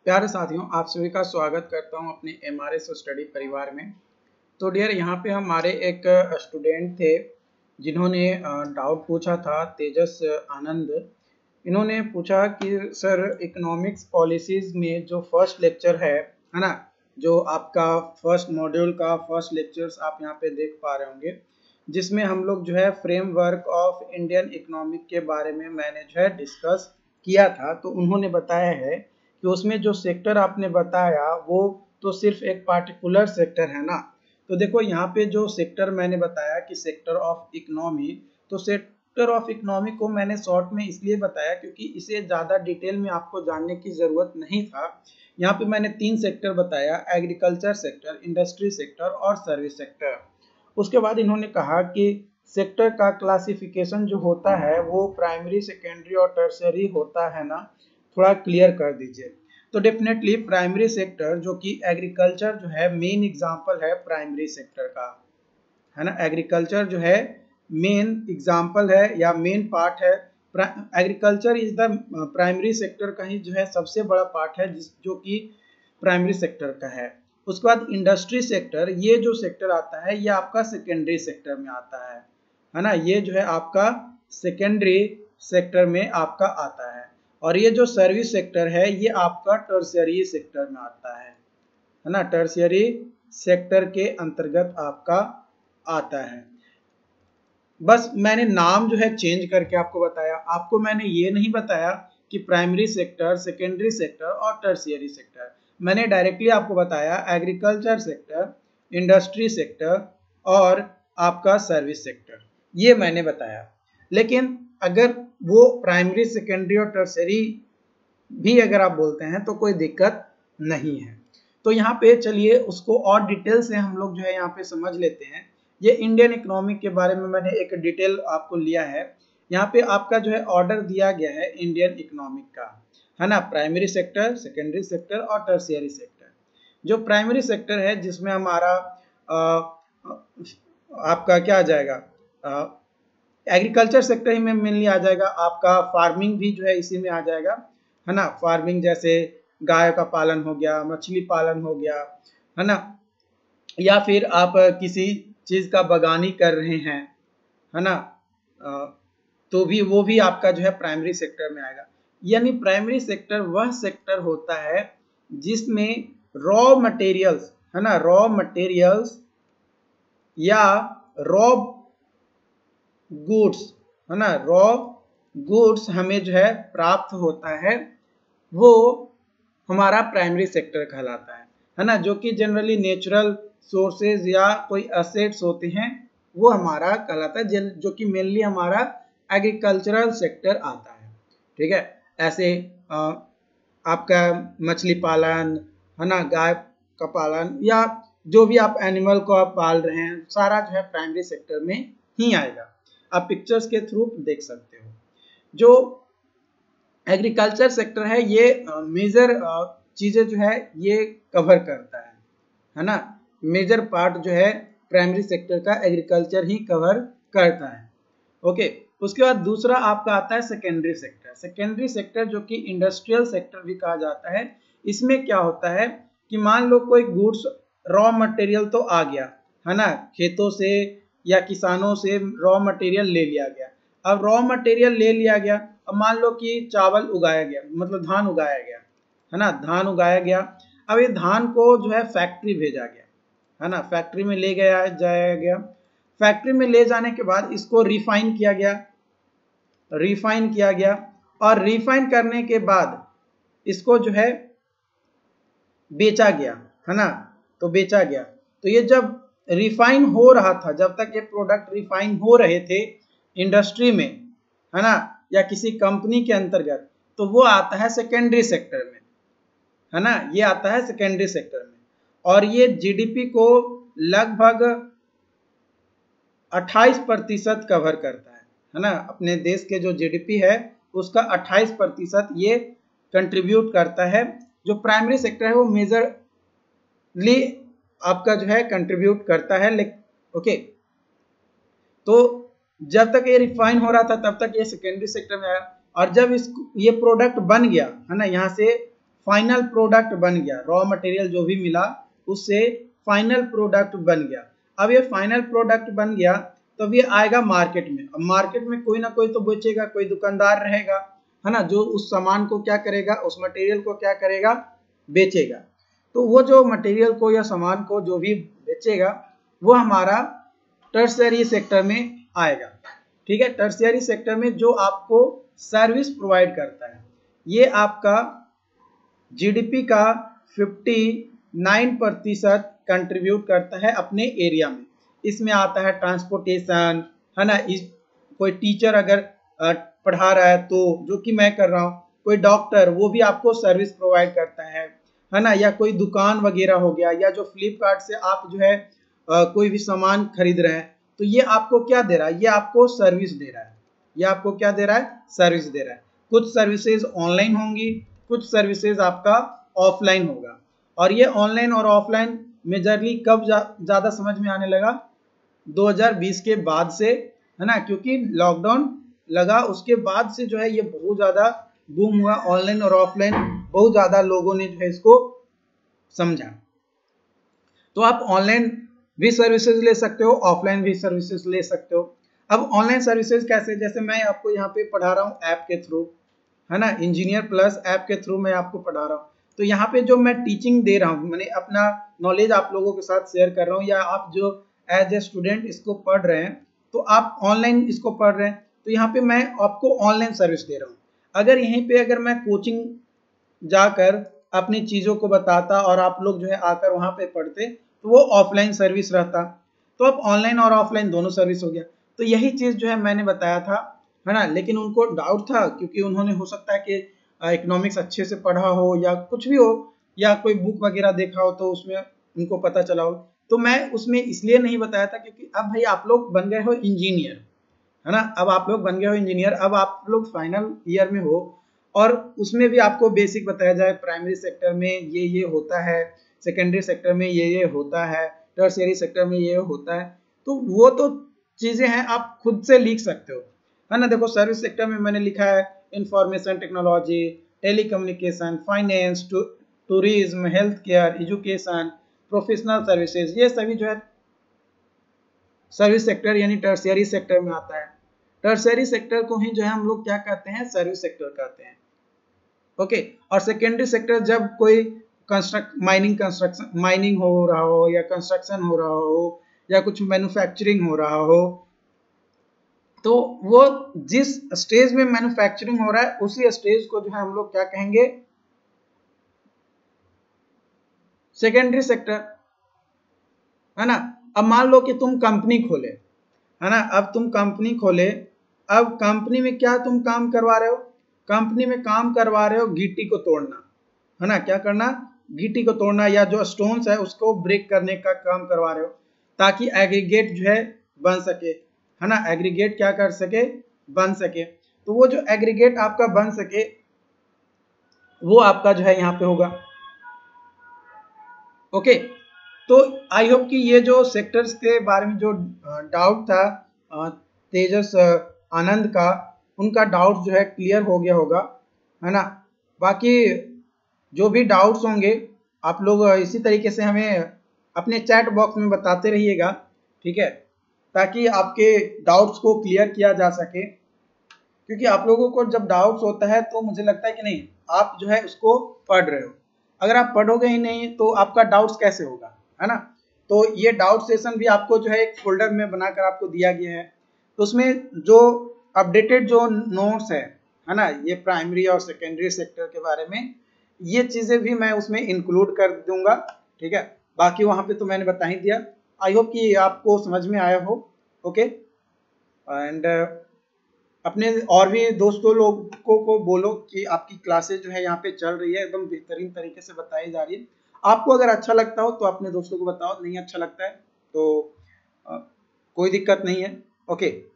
प्यारे साथियों, आप सभी का स्वागत करता हूं अपने एमआरएस स्टडी परिवार में। तो डियर, यहाँ पे हमारे एक स्टूडेंट थे जिन्होंने डाउट पूछा था, तेजस आनंद। इन्होंने पूछा कि सर, इकोनॉमिक्स पॉलिसीज में जो फर्स्ट लेक्चर है ना, जो आपका फर्स्ट मॉड्यूल का फर्स्ट लेक्चर्स आप यहाँ पे देख पा रहे होंगे, जिसमें हम लोग जो है फ्रेमवर्क ऑफ इंडियन इकोनॉमिक के बारे में मैंने जो है डिस्कस किया था। तो उन्होंने बताया है कि उसमें जो सेक्टर आपने बताया वो तो सिर्फ एक पार्टिकुलर सेक्टर है ना। तो देखो यहाँ पे जो सेक्टर मैंने बताया कि सेक्टर ऑफ इकोनॉमी, तो सेक्टर ऑफ इकोनॉमी को मैंने शॉर्ट में इसलिए बताया क्योंकि इसे ज़्यादा डिटेल में आपको जानने की ज़रूरत नहीं था। यहाँ पे मैंने 3 सेक्टर बताया, एग्रीकल्चर सेक्टर, इंडस्ट्री सेक्टर और सर्विस सेक्टर। उसके बाद इन्होंने कहा कि सेक्टर का क्लासिफिकेशन जो होता है वो प्राइमरी, सेकेंडरी और टर्शियरी होता है ना, थोड़ा क्लियर कर दीजिए। तो डेफिनेटली प्राइमरी सेक्टर जो कि एग्रीकल्चर जो है मेन एग्जांपल है प्राइमरी सेक्टर का, है ना। एग्रीकल्चर जो है मेन एग्जांपल है या मेन पार्ट है। Agriculture is the primary sector का ही जो है सबसे बड़ा पार्ट है जो कि प्राइमरी सेक्टर का है। उसके बाद इंडस्ट्री सेक्टर, ये जो सेक्टर आता है ये आपका सेकेंडरी सेक्टर में आता है ना। ये जो है आपका सेकेंडरी सेक्टर में आपका आता है। और ये जो सर्विस सेक्टर है ये आपका टर्शियरी सेक्टर में आता है ना। टर्शियरी सेक्टर के अंतर्गत आपका आता है। बस मैंने नाम जो है चेंज करके आपको बताया। आपको मैंने ये नहीं बताया कि प्राइमरी सेक्टर, सेकेंडरी सेक्टर और टर्शियरी सेक्टर। मैंने डायरेक्टली आपको बताया एग्रीकल्चर सेक्टर, इंडस्ट्री सेक्टर और आपका सर्विस सेक्टर, ये मैंने बताया। लेकिन अगर वो प्राइमरी, सेकेंडरी और टर्शियरी भी अगर आप बोलते हैं तो कोई दिक्कत नहीं है। तो यहाँ पे चलिए उसको और डिटेल से हम लोग जो है यहाँ पे समझ लेते हैं। ये इंडियन इकोनॉमिक के बारे में मैंने एक डिटेल आपको लिया है। यहाँ पे आपका जो है ऑर्डर दिया गया है इंडियन इकोनॉमिक का, है ना। प्राइमरी सेक्टर, सेकेंडरी सेक्टर और टर्शियरी सेक्टर। जो प्राइमरी सेक्टर है जिसमें हमारा आपका क्या आ जाएगा, एग्रीकल्चर सेक्टर ही में मेनली आ जाएगा। आपका फार्मिंग भी जो है इसी में आ जाएगा, है ना। फार्मिंग जैसे गाय का पालन हो गया, मछली पालन हो गया, है ना, या फिर आप किसी चीज का बगानी कर रहे हैं, है ना, तो भी वो भी आपका जो है प्राइमरी सेक्टर में आएगा। यानी प्राइमरी सेक्टर वह सेक्टर होता है जिसमें रॉ मटेरियल्स, है ना, रॉ मटेरियल्स या रॉ गुड्स, है ना, रॉ गुड्स हमें जो है प्राप्त होता है, वो हमारा प्राइमरी सेक्टर कहलाता है ना। जो कि जनरली नेचुरल सोर्सेज या कोई असेट्स होते हैं वो हमारा कहलाता है, जो कि मेनली हमारा एग्रीकल्चरल सेक्टर आता है। ठीक है, ऐसे आपका मछली पालन, है ना, गाय का पालन या जो भी आप एनिमल को आप पाल रहे हैं, सारा जो है प्राइमरी सेक्टर में ही आएगा। आप पिक्चर्स के थ्रू देख सकते हो। जो एग्रीकल्चर सेक्टर है ये मेजर चीजें जो है ये कवर करता है ना। मेजर पार्ट जो है प्राइमरी सेक्टर का एग्रीकल्चर ही कवर करता है। ओके, उसके बाद दूसरा आपका आता है सेकेंडरी सेक्टर। सेकेंडरी सेक्टर जो कि इंडस्ट्रियल सेक्टर भी कहा जाता है। इसमें क्या होता है कि मान लो कोई गुड्स, रॉ मटेरियल तो आ गया, है ना, खेतों से या किसानों से रॉ मटेरियल ले लिया गया। अब रॉ मटेरियल ले लिया गया, अब मान लो कि चावल उगाया गया, मतलब धान उगाया गया, है ना, धान उगाया गया। अब ये धान को जो है फैक्ट्री भेजा गया, है ना, फैक्ट्री में ले गया जाया गया। फैक्ट्री में ले जाने के बाद इसको रिफाइन किया गया, रिफाइन किया गया, और रिफाइन करने के बाद इसको जो है बेचा गया, है ना। तो बेचा गया, तो ये जब रिफाइन हो रहा था, जब तक ये प्रोडक्ट रिफाइन हो रहे थे इंडस्ट्री में, है ना, या किसी कंपनी के अंतर्गत, तो वो आता है सेकेंडरी सेक्टर में, है ना, ये आता है सेकेंडरी सेक्टर में। और ये जीडीपी को लगभग 28% कवर करता है ना। अपने देश के जो जीडीपी है उसका 28% ये कंट्रीब्यूट करता है। जो प्राइमरी सेक्टर है वो मेजरली आपका जो है कंट्रीब्यूट करता है। ओके, तो जब तक ये रिफाइन हो रहा था तब तक ये सेकेंडरी सेक्टर में आया, और जब ये प्रोडक्ट बन गया, है ना, यहाँ से फाइनल प्रोडक्ट बन गया, रॉ मटेरियल जो भी मिला उससे फाइनल प्रोडक्ट बन गया। अब ये फाइनल प्रोडक्ट बन गया तब ये आएगा मार्केट में। अब मार्केट में कोई ना कोई तो बेचेगा, कोई दुकानदार रहेगा, है ना, जो उस सामान को क्या करेगा, उस मटेरियल को क्या करेगा, बेचेगा। तो वो जो मटेरियल को या सामान को जो भी बेचेगा वो हमारा टर्शियरी सेक्टर में आएगा। ठीक है, टर्शियरी सेक्टर में जो आपको सर्विस प्रोवाइड करता है, ये आपका जीडीपी का 59% कंट्रीब्यूट करता है अपने एरिया में। इसमें आता है ट्रांसपोर्टेशन, है ना, कोई टीचर अगर पढ़ा रहा है तो, जो कि मैं कर रहा हूँ, कोई डॉक्टर, वो भी आपको सर्विस प्रोवाइड करता है ना, या कोई दुकान वगैरह हो गया, या जो फ्लिपकार्ट से आप जो है कोई भी सामान खरीद रहे हैं, तो ये आपको क्या दे रहा है, ये आपको सर्विस दे रहा है। ये आपको क्या दे रहा है, सर्विस दे रहा है। कुछ सर्विसेज ऑनलाइन होंगी, कुछ सर्विसेज आपका ऑफलाइन होगा। और ये ऑनलाइन और ऑफलाइन मेजरली कब ज्यादा समझ में आने लगा, 2020 के बाद से, है ना, क्योंकि लॉकडाउन लगा उसके बाद से जो है ये बहुत ज्यादा बूम हुआ, ऑनलाइन और ऑफलाइन बहुत ज्यादा लोगों ने जो है इसको समझा। तो आप ऑनलाइन भी सर्विसेज ले सकते हो, ऑफलाइन भी सर्विसेज ले सकते हो। अब ऑनलाइन सर्विसेज कैसे, जैसे मैं आपको यहाँ पे पढ़ा रहा हूँ ऐप के थ्रू, है ना, इंजीनियर प्लस ऐप के थ्रू मैं आपको पढ़ा रहा हूँ। तो यहाँ पे जो मैं टीचिंग दे रहा हूँ, मैंने अपना नॉलेज आप लोगों के साथ शेयर कर रहा हूँ, या आप जो एज ए स्टूडेंट इसको पढ़ रहे हैं, तो आप ऑनलाइन इसको पढ़ रहे हैं, तो यहाँ पे मैं आपको ऑनलाइन सर्विस दे रहा हूँ। अगर यहीं पे अगर मैं कोचिंग जाकर अपनी चीजों को बताता और आप लोग जो है आकर वहां पे पढ़ते, तो वो ऑफलाइन सर्विस रहता। तो अब ऑनलाइन और ऑफलाइन दोनों सर्विस हो गया। तो यही चीज जो है मैंने बताया था, है ना, लेकिन उनको डाउट था, क्योंकि उन्होंने हो सकता है कि इकोनॉमिक्स अच्छे से पढ़ा हो या कुछ भी हो, या कोई बुक वगैरह देखा हो तो उसमें उनको पता चला हो। तो मैं उसमें इसलिए नहीं बताया था क्योंकि अब भाई आप लोग बन गए हो इंजीनियर, है ना, अब आप लोग बन गए हो इंजीनियर, अब आप लोग फाइनल ईयर में हो, और उसमें भी आपको बेसिक बताया जाए, प्राइमरी सेक्टर में ये होता है, सेकेंडरी सेक्टर में ये होता है, टर्शियरी सेक्टर में ये होता है। तो वो तो चीजें हैं आप खुद से लिख सकते हो, है ना। देखो सर्विस सेक्टर में मैंने लिखा है information technology, telecommunication, finance, tourism, health care, education, professional services, ये सभी जो है सर्विस सेक्टर यानी टर्शियरी सेक्टर में आता है। टर्शियरी सेक्टर को ही जो है हम लोग क्या कहते हैं, सर्विस सेक्टर कहते हैं। ओके, और सेकेंडरी सेक्टर जब कोई माइनिंग हो रहा हो, या कंस्ट्रक्शन हो रहा हो, या कुछ मैन्युफैक्चरिंग हो रहा हो, तो वो जिस स्टेज में मैन्युफैक्चरिंग हो रहा है उसी स्टेज को जो है हम लोग क्या कहेंगे, सेकेंडरी सेक्टर, है ना। अब मान लो कि तुम कंपनी खोले, है ना, अब तुम कंपनी खोले, अब कंपनी में क्या तुम काम करवा रहे हो, कंपनी में काम करवा रहे हो गिट्टी को तोड़ना, है ना, क्या करना, गिट्टी को तोड़ना, या जो स्टोन्स है उसको ब्रेक करने का काम करवा रहे हो, ताकि एग्रीगेट जो है बन सके, है ना, एग्रीगेट क्या कर सके, बन सके। तो वो जो एग्रीगेट आपका बन सके वो आपका जो है यहाँ पे होगा। ओके, तो आई होप कि ये जो सेक्टर्स के बारे में जो डाउट था तेजस आनंद का, उनका डाउट जो है क्लियर हो गया होगा, है ना। बाकी जो भी डाउट्स होंगे आप लोग इसी तरीके से हमें अपने चैट बॉक्स में बताते रहिएगा, ठीक है, ताकि आपके डाउट्स को क्लियर किया जा सके। क्योंकि आप लोगों को जब डाउट्स होता है तो मुझे लगता है कि नहीं आप जो है उसको पढ़ रहे हो, अगर आप पढ़ोगे ही नहीं तो आपका डाउट्स कैसे होगा, है ना। तो ये डाउट सेशन भी आपको जो है एक फोल्डर में बनाकर आपको दिया गया है, तो उसमें जो अपडेटेड जो नोट्स है ना, ये प्राइमरी और सेकेंडरी सेक्टर के बारे में, ये चीजें भी मैं उसमें इंक्लूड कर दूंगा, ठीक है। बाकी वहां पे तो मैंने बता ही दिया। आई होप कि आपको समझ में आया हो। ओके, एंड अपने और भी दोस्तों लोगों को बोलो कि आपकी क्लासेस जो है यहाँ पे चल रही है, एकदम बेहतरीन तरीके से बताई जा रही है। आपको अगर अच्छा लगता हो तो अपने दोस्तों को बताओ, नहीं अच्छा लगता है तो कोई दिक्कत नहीं है। ओके।